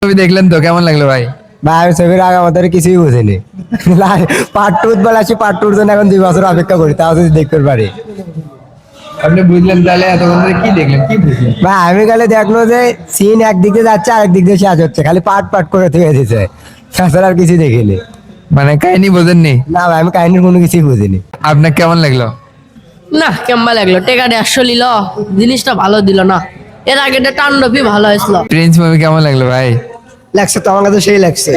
ছবি দেখলেন তো কেমন লাগলো ভাই? ভাই আমি ছবির আগে আমাদের কিছুই বুঝিনি। পার্ট টু বলে আসি, পার্ট টুর জন্য এখন 2 বছর অপেক্ষা করি, তাও যদি দেখতে পারি। আপনি বুঝলেন তাহলে এতক্ষণ ধরে কি দেখলেন কি বুঝলেন? ভাই আমি গেলে দেখলো যে সিন একদিক দিয়ে যাচ্ছে, আরেক দিক দিয়ে শেষ হচ্ছে, খালি পার্ট পার্ট করে থেকে দিচ্ছে, তাছাড়া আর কিছু দেখিনি। মানে কাহিনী বোঝেননি? না ভাই আমি কাহিনীর কোনো কিছুই বুঝিনি। আপনার কেমন লাগলো? না কেমন লাগলো, টেকা 150 নিল, জিনিসটা ভালো দিল না। এর আগে তাণ্ডবই ভালো হয়েছিল। প্রিন্স মুভি কেমন লাগলো ভাই? লাগছে তো, আমার কাছে সেই লাগছে।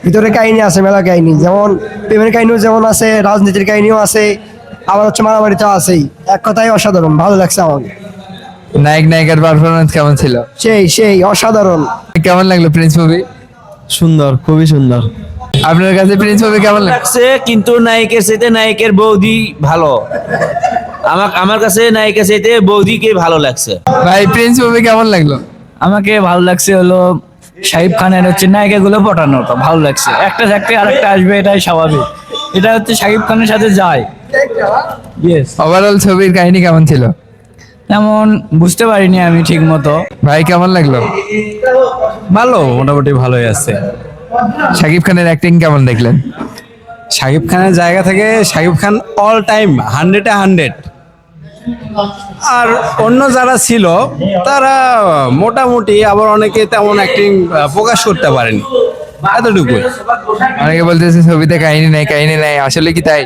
ভিতরে কাহিনী আছে, মেলা কাহিনী, যেমন প্রেমের কাহিনীও যেমন আছে, রাজনীতির কাহিনীও আছে, আবার হচ্ছে মারামারিটাও আছেই। এক কথায় অসাধারণ, ভালো লাগছে আমাকে। নায়ক নায়িকার পারফরমেন্স কেমন ছিল? সেই সেই অসাধারণ। কেমন লাগলো প্রিন্স মুভি? সুন্দর, খুবই সুন্দর আপনার কাছে প্রিন্স মুভি কেমন লাগলো? লাগছে, কিন্তু নায়িকের চাইতে নায়িকের বৌদি ভালো। আমার কাছে নায়িকের চাইতে বৌদিকে ভালো লাগছে। ভাই প্রিন্স মুভি কেমন লাগলো? আমাকে ভালো লাগছে হলো শাহিব খানের হচ্ছে নায়িকা গুলো পটানোটা ভালো লাগছে। একটা থাকতে আরেকটা আসবে, এটাই স্বাভাবিক। এটা হচ্ছে শাহিব খানের সাথে যায়। ইয়েস, ওভারঅল ছবির কাহিনী কেমন ছিল? তেমন বুঝতে পারিনি আমি ঠিক মতো। ভাই কেমন লাগলো? ভালো, মোটামুটি ভালোই আছে। শাকিব খানের অ্যাক্টিং কেমন দেখলেন? শাকিব খানের জায়গা থেকে শাকিব খান অল টাইম 100-এ 100। আর অন্য যারা ছিল তারা মোটামুটি, আবার অনেকে তেমন অ্যাক্টিং প্রকাশ করতে পারেনি, এতটুকু। অনেকে বলতেছে ছবিতে কাহিনী নাই, কাহিনী নাই, আসলে কি তাই?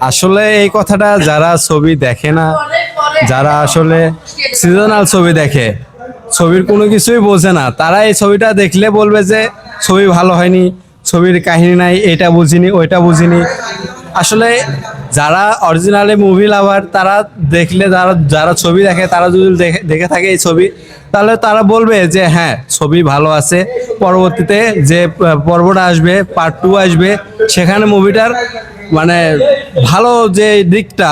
আসলে এই কথাটা যারা ছবি দেখে না, যারা আসলে সিজনাল ছবি দেখে, ছবির কোনো কিছুই বোঝে না, তারা এই ছবিটা দেখলে বলবে যে ছবি ভালো হয়নি, ছবির কাহিনী নাই, এটা বুঝিনি ওইটা বুঝিনি। আসলে যারা অরিজিনালি মুভি লাভার, তারা দেখলে, যারা ছবি দেখে, তারা যদি দেখে থাকে এই ছবি, তাহলে তারা বলবে যে হ্যাঁ ছবি ভালো আছে। পরবর্তীতে যে পর্বটা আসবে, পার্ট 2 আসবে, সেখানে মুভিটার মানে ভালো যে দিকটা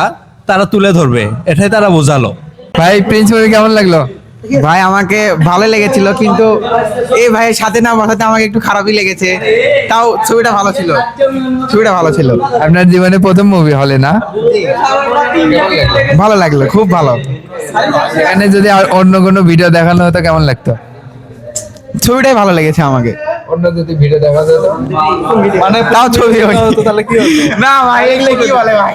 তারা তুলে ধরবে, এটাই তারা বোঝালো। ভাই প্রিন্স মুভি কেমন লাগলো? ভাই আমাকে ভালো লেগেছিল, কিন্তু এই ভাইয়ের সাথে না বসাতে আমাকে একটু খারাপই লেগেছে। তাও ছবিটা ভালো ছিল, ছবিটা ভালো ছিল। আপনার জীবনে প্রথম মুভি হলে না? ভালো লাগলো, খুব ভালো। এখানে যদি আর অন্য কোনো ভিডিও দেখানো হতো কেমন লাগতো? ছবিটাই ভালো লেগেছে আমাকে। অন্য যদি ভিডিও দেখানো হতো মানে তাও ছবি তাহলে কি হতো? না ভাই, এগুলো কি বলে ভাই?